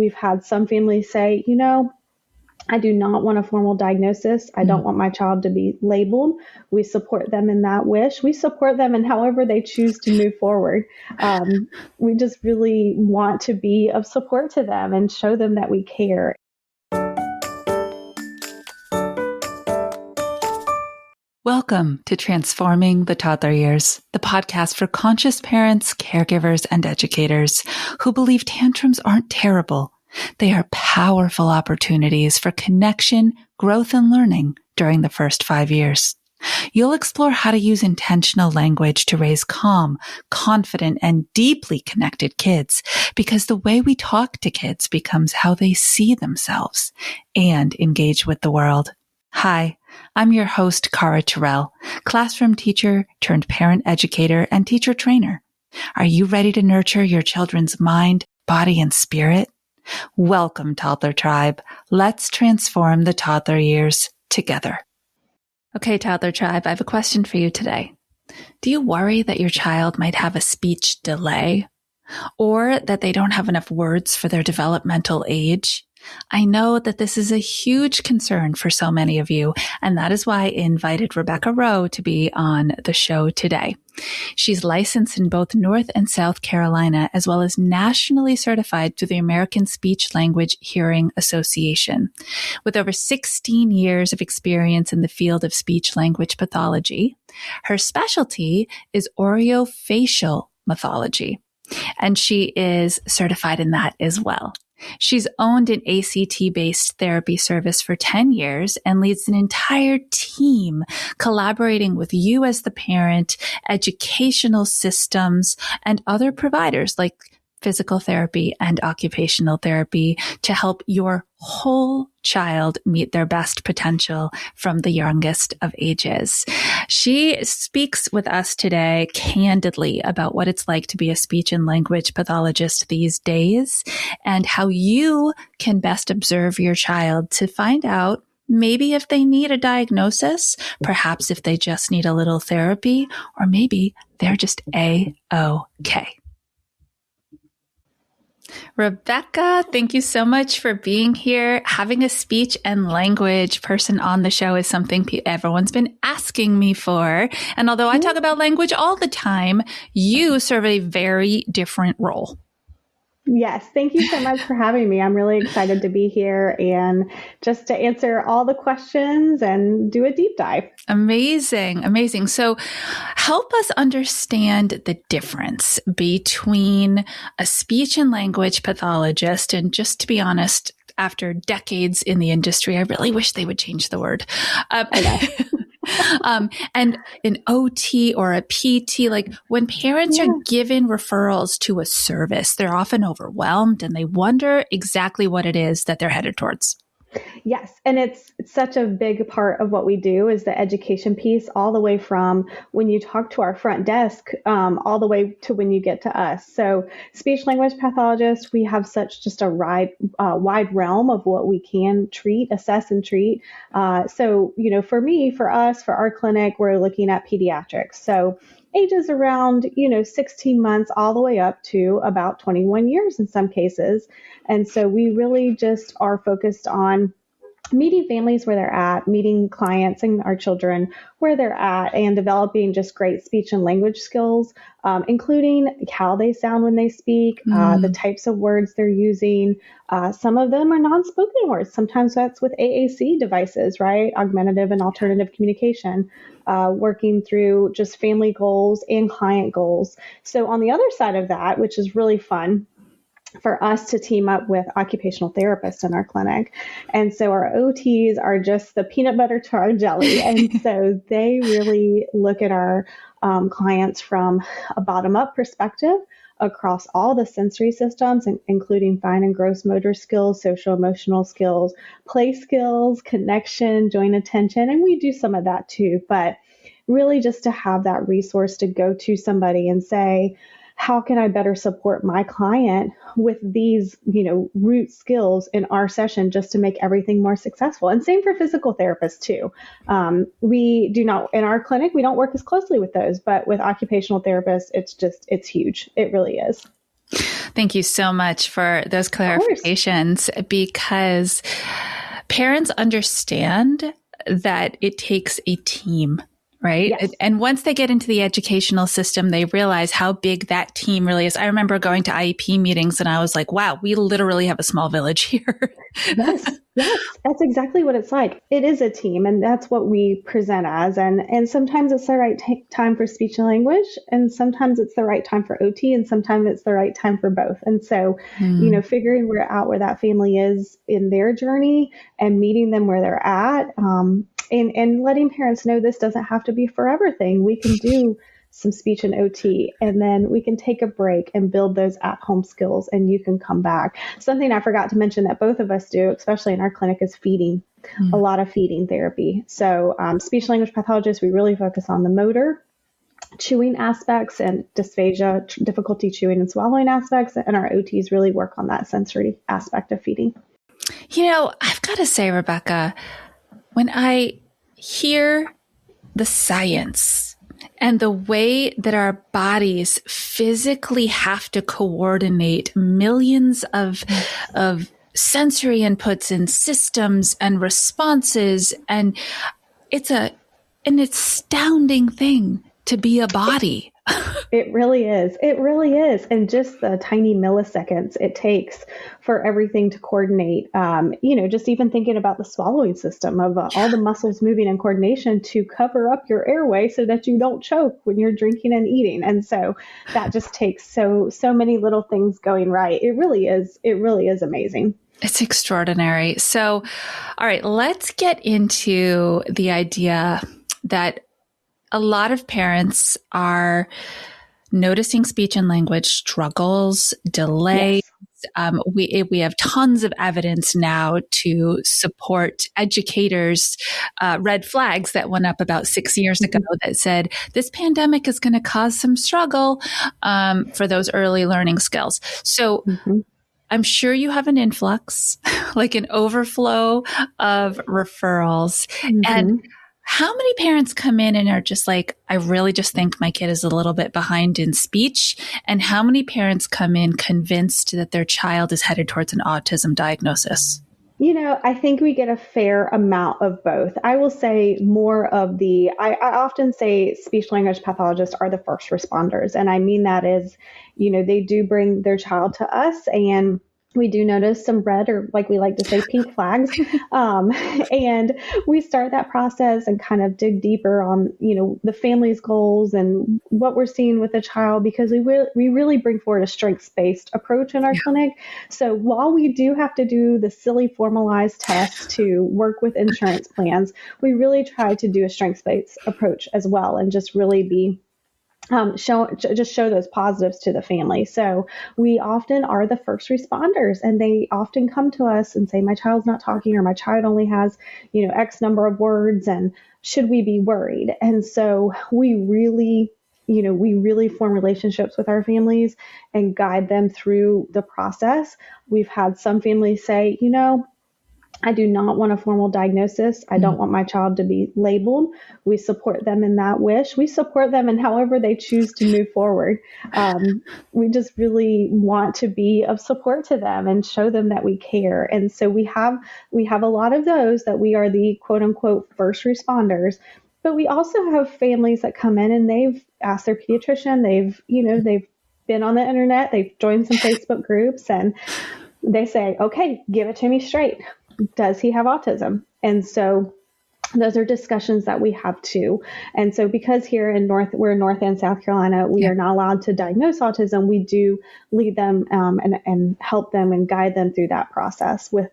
We've had some families say, I do not want a formal diagnosis. I don't want my child to be labeled. We support them in that wish. We support them in however they choose to move forward. We just really want to be of support to them and show them that we care. Welcome to Transforming the Toddler Years, the podcast for conscious parents, caregivers, and educators who believe tantrums aren't terrible. They are powerful opportunities for connection, growth, and learning during the first 5 years. You'll explore how to use intentional language to raise calm, confident, and deeply connected kids, because the way we talk to kids becomes how they see themselves and engage with the world. Hi, I'm your host, Cara Tyrrell, classroom teacher turned parent educator and teacher trainer. Are you ready to nurture your children's mind, body, and spirit? Welcome, Toddler Tribe. Let's transform the toddler years together. Okay, Toddler Tribe, I have a question for you today. Do you worry that your child might have a speech delay or that they don't have enough words for their developmental age? I know that this is a huge concern for so many of you, and that is why I invited Rebecca Rowe to be on the show today. She's licensed in both North and South Carolina, as well as nationally certified through the American Speech Language Hearing Association. With over 16 years of experience in the field of speech language pathology, her specialty is orofacial pathology, and she is certified in that as well. She's owned an ACT-based therapy service for 10 years and leads an entire team collaborating with you as the parent, educational systems, and other providers like physical therapy and occupational therapy to help your whole child meet their best potential from the youngest of ages. She speaks with us today candidly about what it's like to be a speech and language pathologist these days and how you can best observe your child to find out maybe if they need a diagnosis, perhaps if they just need a little therapy, or maybe they're just A-OK. Rebecca, thank you so much for being here. Having a speech and language person on the show is something everyone's been asking me for. And although I talk about language all the time, you serve a very different role. Yes, thank you so much for having me. I'm really excited to be here and just to answer all the questions and do a deep dive. Amazing, amazing. So help us understand the difference between a speech and language pathologist, and just to be honest, after decades in the industry, I really wish they would change the word. And an OT or a PT, like when parents are given referrals to a service, they're often overwhelmed and they wonder exactly what it is that they're headed towards. Yes. And it's such a big part of what we do is the education piece, all the way from when you talk to our front desk, all the way to when you get to us. So speech language pathologists, we have such just a wide realm of what we can treat, assess, and treat. So, for us, for our clinic, we're looking at pediatrics. So ages around, 16 months all the way up to about 21 years in some cases. And so we really just are focused on meeting families where they're at, meeting clients and our children where they're at, and developing just great speech and language skills, including how they sound when they speak, the types of words they're using. Some of them are non-spoken words. Sometimes that's with AAC devices, right? Augmentative and alternative communication, working through just family goals and client goals. So on the other side of that, which is really fun, for us to team up with occupational therapists in our clinic. And so our OTs are just the peanut butter to our jelly. And so they really look at our clients from a bottom-up perspective across all the sensory systems, including fine and gross motor skills, social emotional skills, play skills, connection, joint attention. And we do some of that too, but really just to have that resource to go to somebody and say, how can I better support my client with these, root skills in our session just to make everything more successful? And same for physical therapists too. We do not, in our clinic, we don't work as closely with those, but with occupational therapists, it's huge. It really is. Thank you so much for those clarifications, because parents understand that it takes a team, right? Yes. And once they get into the educational system, they realize how big that team really is. I remember going to IEP meetings and I was like, wow, we literally have a small village here. Yes, that's exactly what it's like. It is a team, and that's what we present as. And sometimes it's the right time for speech and language, and sometimes it's the right time for OT, and sometimes it's the right time for both. And so, figuring where that family is in their journey and meeting them where they're at, and letting parents know this doesn't have to be forever thing. We can do some speech and OT, and then we can take a break and build those at-home skills, and you can come back. Something I forgot to mention that both of us do, especially in our clinic, is feeding, a lot of feeding therapy. So speech language pathologists, we really focus on the motor, chewing aspects and dysphagia, difficulty chewing and swallowing aspects, and our OTs really work on that sensory aspect of feeding. I've got to say, Rebecca, when I hear the science and the way that our bodies physically have to coordinate millions of sensory inputs and systems and responses, and it's an astounding thing to be a body. It really is. It really is. And just the tiny milliseconds it takes for everything to coordinate, just even thinking about the swallowing system of all the muscles moving in coordination to cover up your airway so that you don't choke when you're drinking and eating. And so that just takes so many little things going right. It really is amazing. It's extraordinary. So, all right, let's get into the idea that a lot of parents are noticing speech and language struggles, delays. Yes. We have tons of evidence now to support educators' red flags that went up about 6 years ago that said this pandemic is going to cause some struggle for those early learning skills. So I'm sure you have an influx, like an overflow of referrals. And how many parents come in and are just like, I really just think my kid is a little bit behind in speech? And how many parents come in convinced that their child is headed towards an autism diagnosis? I think we get a fair amount of both. I will say more of I often say speech language pathologists are the first responders. And I mean that is, they do bring their child to us, and we do notice some red, or like we like to say, pink flags. And we start that process and kind of dig deeper on, the family's goals and what we're seeing with the child, because we really bring forward a strengths-based approach in our clinic. So while we do have to do the silly formalized tests to work with insurance plans, we really try to do a strengths-based approach as well, and just really be show those positives to the family. So we often are the first responders, and they often come to us and say, my child's not talking, or my child only has, X number of words, and should we be worried? And so we really form relationships with our families and guide them through the process. We've had some families say, I do not want a formal diagnosis. I don't want my child to be labeled. We support them in that wish. We support them in however they choose to move forward. We just really want to be of support to them and show them that we care. And so we have a lot of those that we are the quote unquote first responders. But we also have families that come in and they've asked their pediatrician. They've been on the internet. They've joined some Facebook groups, and they say, okay, give it to me straight. Does he have autism? And so those are discussions that we have too. And so because here we're in North and South Carolina, we are not allowed to diagnose autism. We do lead them and help them and guide them through that process with,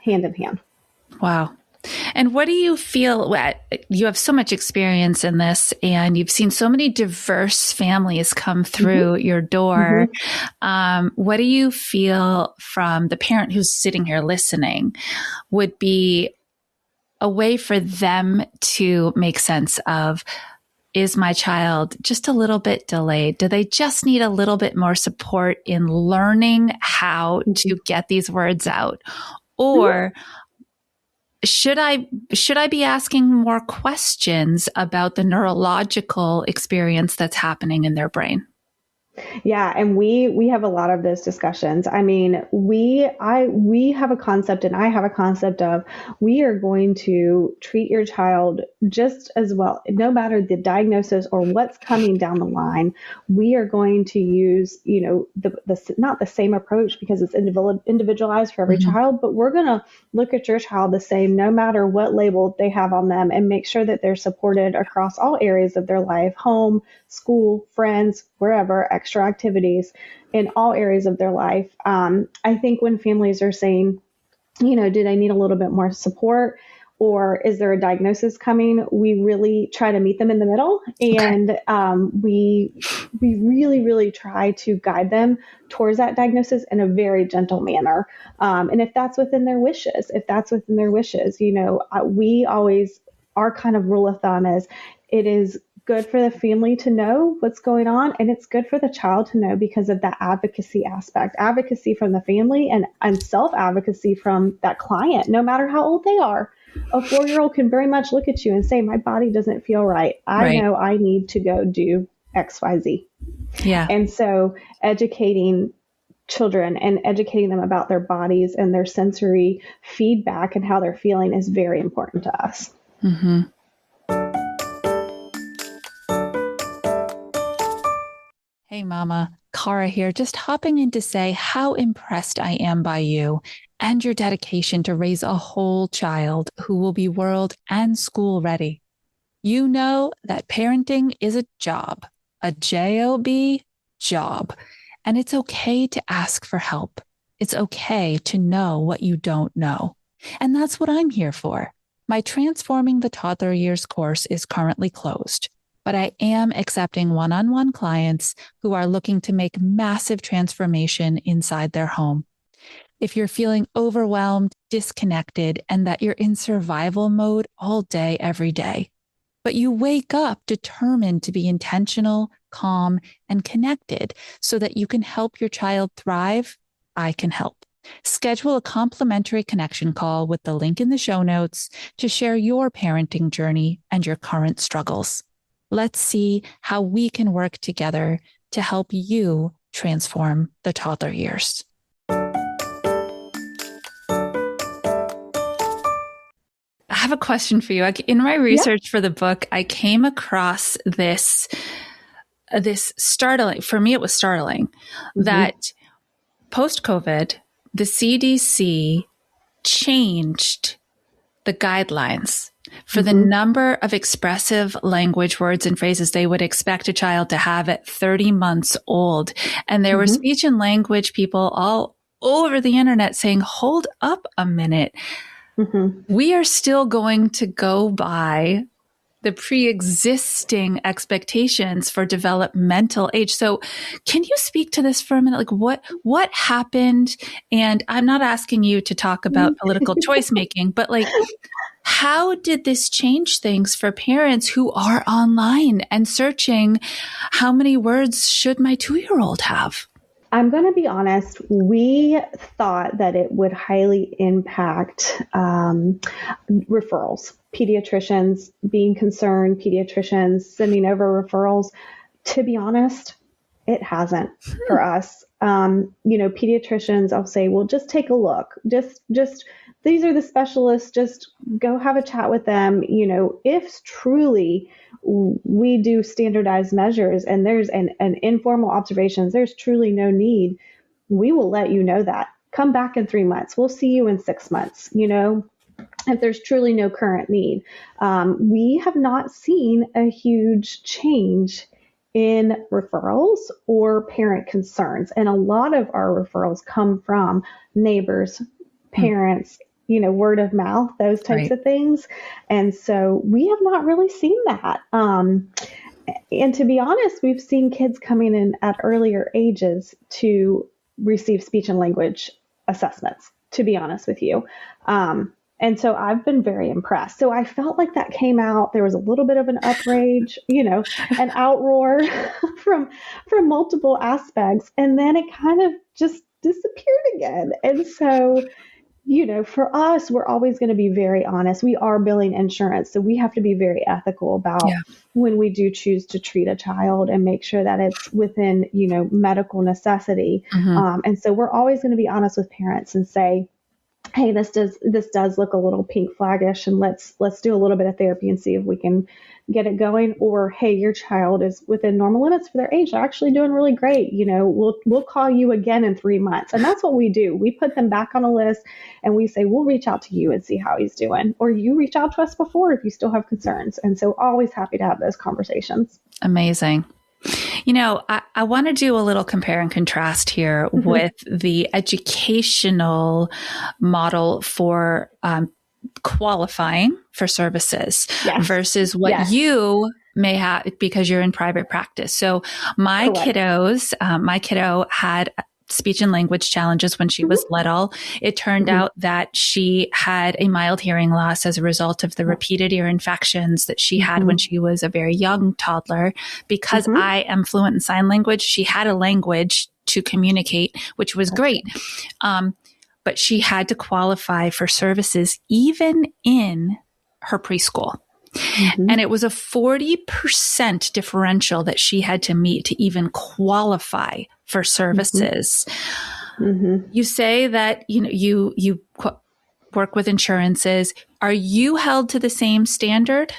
hand in hand. Wow. And what do you feel? You have so much experience in this, and you've seen so many diverse families come through your door. What do you feel from the parent who's sitting here listening would be a way for them to make sense of, is my child just a little bit delayed? Do they just need a little bit more support in learning how to get these words out? Or should I be asking more questions about the neurological experience that's happening in their brain? Yeah, and we have a lot of those discussions. I mean, we have a concept, and I have a concept of, we are going to treat your child just as well, no matter the diagnosis or what's coming down the line. We are going to use, the not the same approach, because it's individualized for every Mhm. child, but we're going to look at your child the same no matter what label they have on them, and make sure that they're supported across all areas of their life: home, school, friends, wherever, extra activities in all areas of their life. I think when families are saying, do they need a little bit more support, or is there a diagnosis coming, we really try to meet them in the middle. Okay. And we really, really try to guide them towards that diagnosis in a very gentle manner. And if that's within their wishes, we always, our kind of rule of thumb is, it is good for the family to know what's going on, and it's good for the child to know, because of that advocacy aspect, advocacy from the family, and self-advocacy from that client, no matter how old they are. A 4-year-old can very much look at you and say, my body doesn't feel right. I Right. know I need to go do XYZ. Yeah. And so educating children and educating them about their bodies and their sensory feedback and how they're feeling is very important to us. Mm-hmm. Hey, Mama. Cara here, just hopping in to say how impressed I am by you and your dedication to raise a whole child who will be world and school ready. You know that parenting is a job, a job, and it's okay to ask for help. It's okay to know what you don't know. And that's what I'm here for. My Transforming the Toddler Years course is currently closed, but I am accepting one-on-one clients who are looking to make massive transformation inside their home. If you're feeling overwhelmed, disconnected, and that you're in survival mode all day, every day, but you wake up determined to be intentional, calm, and connected so that you can help your child thrive, I can help. Schedule a complimentary connection call with the link in the show notes to share your parenting journey and your current struggles. Let's see how we can work together to help you transform the toddler years. I have a question for you. In my research for the book, I came across this startling, for me it was startling, that post-COVID, the CDC changed the guidelines for the number of expressive language words and phrases they would expect a child to have at 30 months old. And there were speech and language people all over the internet saying, hold up a minute. We are still going to go by the pre-existing expectations for developmental age. So can you speak to this for a minute? Like what happened? And I'm not asking you to talk about political choice making, but like, how did this change things for parents who are online and searching, how many words should my 2-year-old have? I'm going to be honest, we thought that it would highly impact referrals, pediatricians being concerned, pediatricians sending over referrals. To be honest, it hasn't for us. Pediatricians, I'll say, well, just take a look. Just these are the specialists. Just go have a chat with them. If truly we do standardized measures and there's an informal observations, there's truly no need, we will let you know that. Come back in 3 months. We'll see you in 6 months, if there's truly no current need. We have not seen a huge change in referrals or parent concerns. And a lot of our referrals come from neighbors, parents, word of mouth, those types of things. And so we have not really seen that. And to be honest, we've seen kids coming in at earlier ages to receive speech and language assessments, to be honest with you. And so I've been very impressed. So I felt like that came out. There was a little bit of an outrage, an outroar from multiple aspects. And then it kind of just disappeared again. And so For us, we're always going to be very honest. We are billing insurance, so we have to be very ethical about when we do choose to treat a child and make sure that it's within, medical necessity. And so we're always going to be honest with parents and say, hey, this does look a little pink flaggish, and let's do a little bit of therapy and see if we can get it going. Or, hey, your child is within normal limits for their age. They're actually doing really great. We'll call you again in 3 months. And that's what we do. We put them back on a list and we say, we'll reach out to you and see how he's doing. Or you reach out to us before if you still have concerns. And so always happy to have those conversations. Amazing. I want to do a little compare and contrast here with the educational model for qualifying for services versus what you may have because you're in private practice. So my kiddo had speech and language challenges when she was little. It turned out that she had a mild hearing loss as a result of the repeated ear infections that she had when she was a very young toddler. Because I am fluent in sign language, she had a language to communicate, which was great. But she had to qualify for services even in her preschool. And it was a 40% differential that she had to meet to even qualify for services. You say that, you work with insurances. Are you held to the same standard?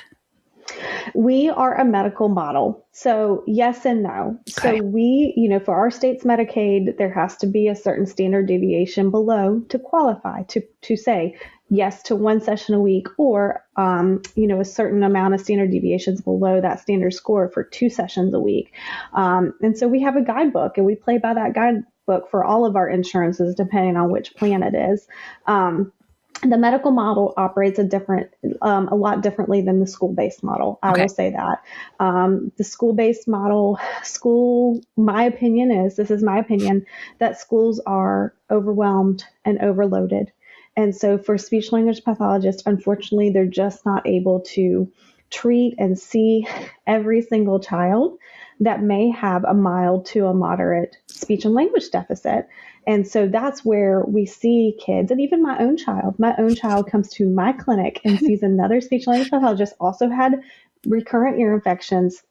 We are a medical model. So yes and no. Okay. So we, for our state's Medicaid, there has to be a certain standard deviation below to qualify to say yes to 1 session a week or, a certain amount of standard deviations below that standard score for 2 sessions a week. And so we have a guidebook and we play by that guidebook for all of our insurances, depending on which plan it is. The medical model operates a lot differently than the school-based model. I will say that. The school-based model, my opinion is, that schools are overwhelmed and overloaded. And so for speech language pathologists, unfortunately, they're just not able to treat and see every single child that may have a mild to a moderate speech and language deficit. And so that's where we see kids, and even my own child comes to my clinic and sees another speech language pathologist, also had recurrent ear infections,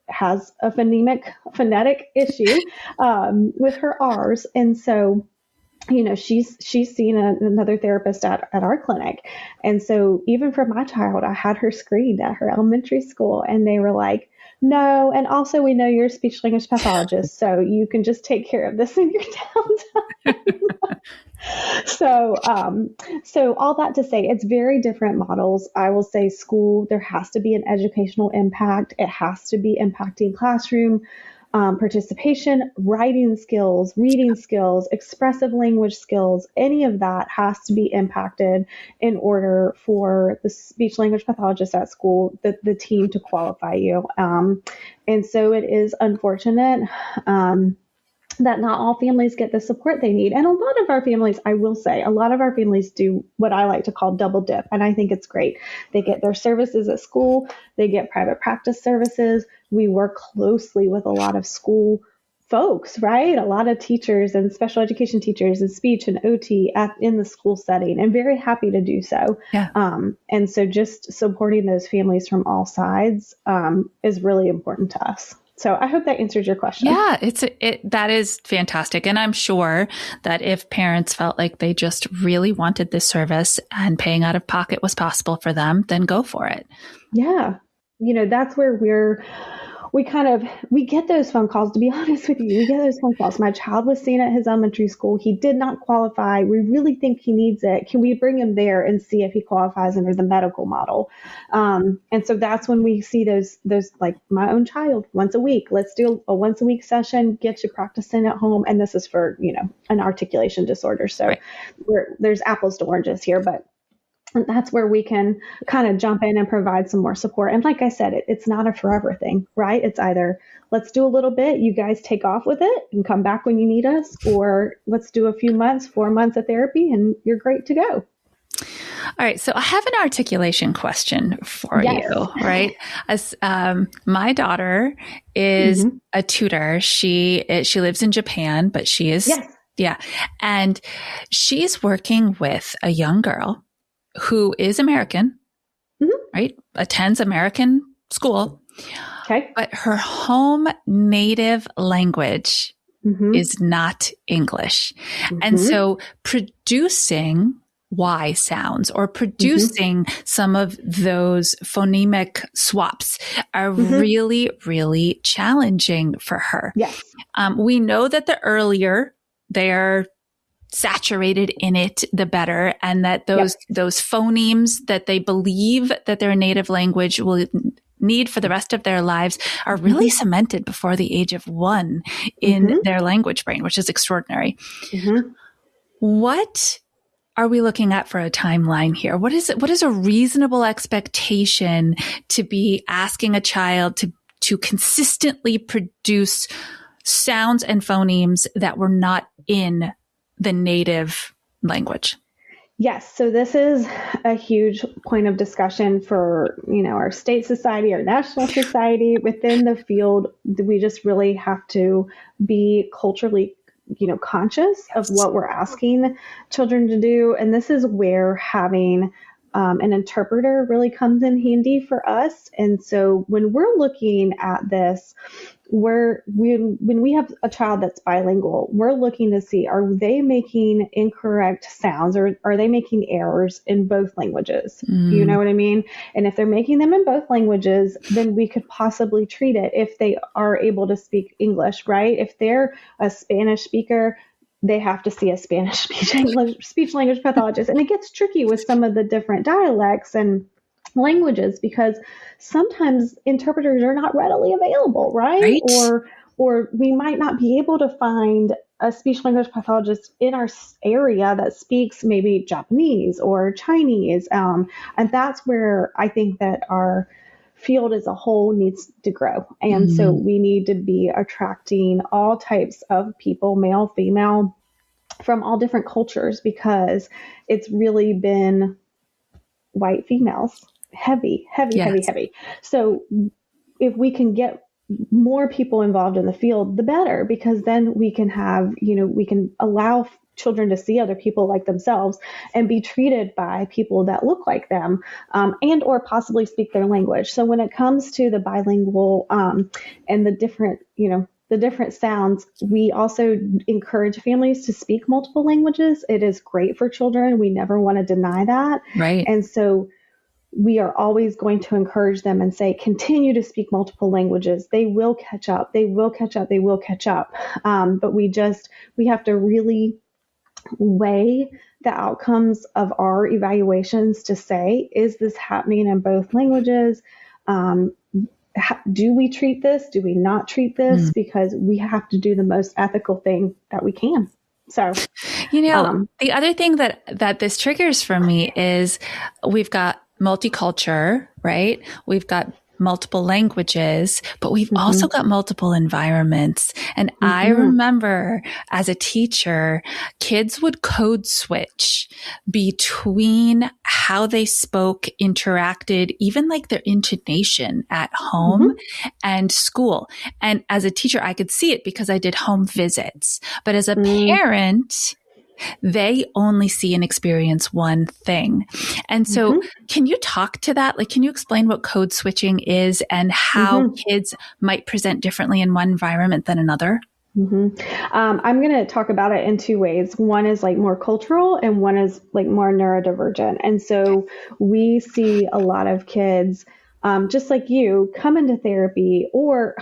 has a phonetic issue with her R's. And so, she's seen another therapist at our clinic. And so even for my child, I had her screened at her elementary school and they were like, no. And also we know you're a speech language pathologist, so you can just take care of this in your downtime. So all that to say, it's very different models. I will say school, there has to be an educational impact. It has to be impacting classroom participation, writing skills, reading skills, expressive language skills. Any of that has to be impacted in order for the speech language pathologist at school, the team to qualify you. And so it is unfortunate that not all families get the support they need. And a lot of our families, I will say, do what I like to call double dip. And I think it's great. They get their services at school. They get private practice services. We work closely with a lot of school folks, right? A lot of teachers and special education teachers and speech and OT in the school setting, and very happy to do so. Yeah. And so just supporting those families from all sides is really important to us. So I hope that answers your question. Yeah, that is fantastic. And I'm sure that if parents felt like they just really wanted this service and paying out of pocket was possible for them, then go for it. Yeah. That's where we get those phone calls, to be honest with you. We get those phone calls. My child was seen at his elementary school. He did not qualify. We really think he needs it. Can we bring him there and see if he qualifies under the medical model? And so that's when we see those like my own child once a week. Let's do a once a week session, get you practicing at home. And this is for, an articulation disorder. So there's apples to oranges here, but that's where we can kind of jump in and provide some more support. And like I said, it's not a forever thing, right? It's either let's do a little bit, you guys take off with it and come back when you need us, or let's do a few months, 4 months of therapy and you're great to go. All right. So I have an articulation question for you, right? As my daughter is a tutor. She lives in Japan, but she is Yeah. And she's working with a young girl who is American, right? Attends American school. Okay. But her home native language is not English. And so producing Y sounds or producing some of those phonemic swaps are really, really challenging for her. Yes. We know that the earlier they're saturated in it, the better. And that those phonemes that they believe that their native language will need for the rest of their lives are really cemented before the age of 1 in their language brain, which is extraordinary. What are we looking at for a timeline here? What is a reasonable expectation to be asking a child to consistently produce sounds and phonemes that were not in the native language? Yes. So this is a huge point of discussion for, our state society, our national society. Within the field, we just really have to be culturally, conscious of what we're asking children to do. And this is where having an interpreter really comes in handy for us. And so when we're looking at this, when we have a child that's bilingual, we're looking to see, are they making incorrect sounds or are they making errors in both languages? You know what I mean? And if they're making them in both languages, then we could possibly treat it if they are able to speak English, right? If they're a Spanish speaker, they have to see a Spanish speech language pathologist. And it gets tricky with some of the different dialects and languages because sometimes interpreters are not readily available, right? Or we might not be able to find a speech language pathologist in our area that speaks maybe Japanese or Chinese. And that's where I think that our field as a whole needs to grow. And so we need to be attracting all types of people, male, female, from all different cultures, because it's really been white females, heavy. So if we can get more people involved in the field, the better, because then we can have, we can allow children to see other people like themselves and be treated by people that look like them, and or possibly speak their language. So when it comes to the bilingual and the different sounds, we also encourage families to speak multiple languages. It is great for children. We never want to deny that. Right. And so we are always going to encourage them and say, continue to speak multiple languages. They will catch up. But we have to really weigh the outcomes of our evaluations to say, is this happening in both languages? Do we treat this? Do we not treat this? Because we have to do the most ethical thing that we can. So, the other thing that this triggers for me is we've got multicultural, right? We've got multiple languages, but we've also got multiple environments. And I remember as a teacher, kids would code switch between how they spoke, interacted, even like their intonation at home and school. And as a teacher, I could see it because I did home visits. But as a parent, they only see and experience one thing. And so can you talk to that? Like, can you explain what code switching is and how kids might present differently in one environment than another? I'm going to talk about it in two ways. One is like more cultural and one is like more neurodivergent. And so we see a lot of kids, just like you, come into therapy, or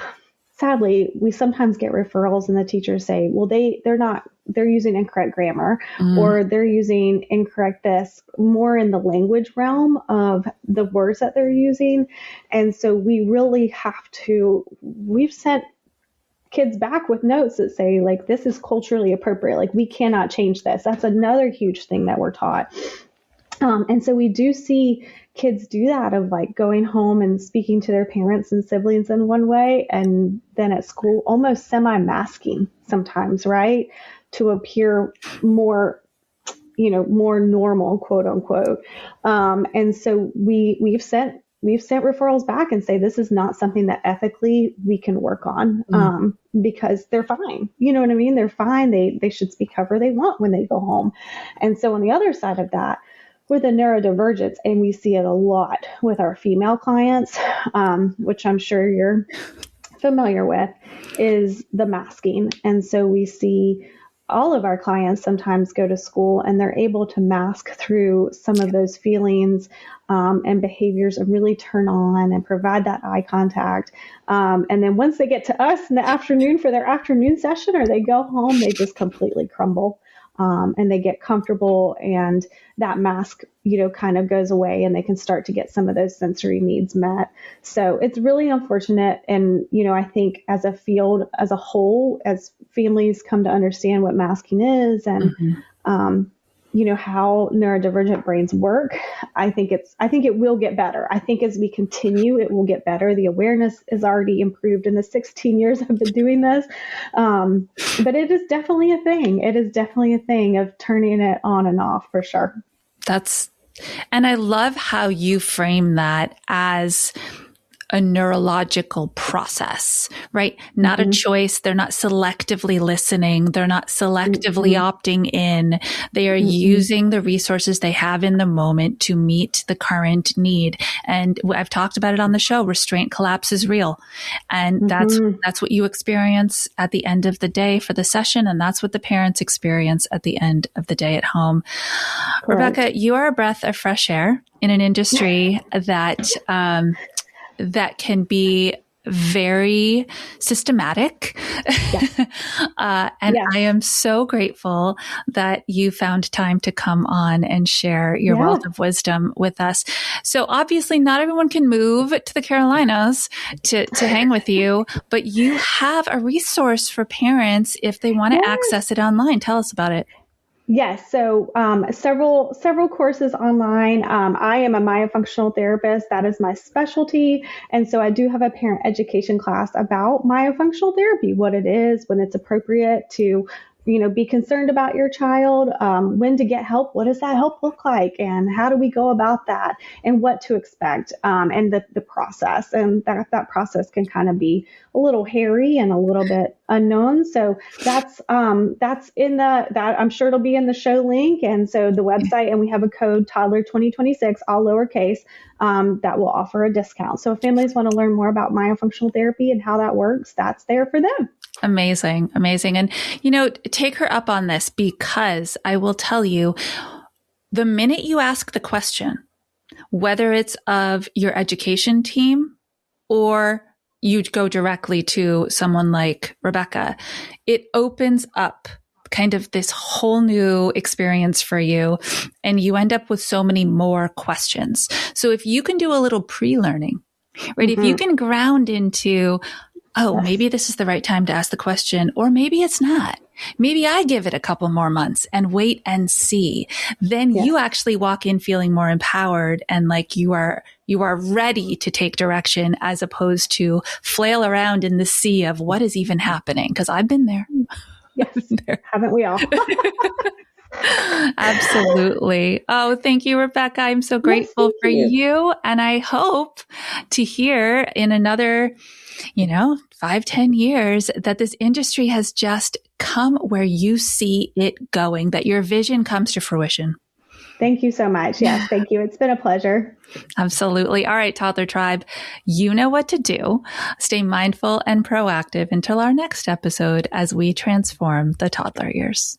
sadly, we sometimes get referrals and the teachers say, well, they're using incorrect grammar or they're using incorrect this, more in the language realm of the words that they're using. And so we really we've sent kids back with notes that say, like, this is culturally appropriate. Like, we cannot change this. That's another huge thing that we're taught. And so we do see kids do that, of like going home and speaking to their parents and siblings in one way, and then at school almost semi-masking sometimes, right? To appear more, more normal, quote unquote. And so we've sent we've sent referrals back and say, this is not something that ethically we can work on, because they're fine. You know what I mean? They're fine. They should speak however they want when they go home. And so on the other side of that, with the neurodivergence, and we see it a lot with our female clients, which I'm sure you're familiar with, is the masking. And so we see all of our clients sometimes go to school and they're able to mask through some of those feelings and behaviors and really turn on and provide that eye contact. And then once they get to us in the afternoon for their afternoon session or they go home, they just completely crumble. And they get comfortable and that mask, kind of goes away and they can start to get some of those sensory needs met. So it's really unfortunate. And, I think as a field as a whole, as families come to understand what masking is and, how neurodivergent brains work, I think it will get better. I think as we continue, it will get better. The awareness is already improved in the 16 years I've been doing this. But it is definitely a thing. It is definitely a thing of turning it on and off for sure. And I love how you frame that as a neurological process, right? Not a choice. They're not selectively listening. They're not selectively opting in. They are using the resources they have in the moment to meet the current need. And I've talked about it on the show. Restraint collapse is real. And that's what you experience at the end of the day for the session. And that's what the parents experience at the end of the day at home. Correct. Rebecca, you are a breath of fresh air in an industry that can be very systematic. Yes. I am so grateful that you found time to come on and share your wealth of wisdom with us. So obviously not everyone can move to the Carolinas to hang with you, but you have a resource for parents if they want to access it online. Tell us about it. Yes. So several courses online. I am a myofunctional therapist. That is my specialty. And so I do have a parent education class about myofunctional therapy, what it is, when it's appropriate to be concerned about your child, when to get help, what does that help look like, and how do we go about that, and what to expect, and the process. And that process can kind of be a little hairy and a little bit unknown. So that's in that I'm sure it'll be in the show link. And so the website, and we have a code toddler 2026, all lowercase, that will offer a discount. So if families want to learn more about myofunctional therapy and how that works, that's there for them. Amazing. Amazing. And, take her up on this, because I will tell you, the minute you ask the question, whether it's of your education team or you go directly to someone like Rebecca, it opens up kind of this whole new experience for you. And you end up with so many more questions. So if you can do a little pre-learning, right? If you can ground into, maybe this is the right time to ask the question, or maybe it's not. Maybe I give it a couple more months and wait and see. Then you actually walk in feeling more empowered and like you are ready to take direction, as opposed to flail around in the sea of what is even happening. Because I've been there. Yes, haven't we all? Absolutely. Oh, thank you, Rebecca. I'm so grateful for you. And I hope to hear in another 5-10 years that this industry has just come where you see it going, that your vision comes to fruition. Thank you so much. Yes, thank you. It's been a pleasure. Absolutely. All right, Toddler Tribe, you know what to do. Stay mindful and proactive until our next episode as we transform the toddler years.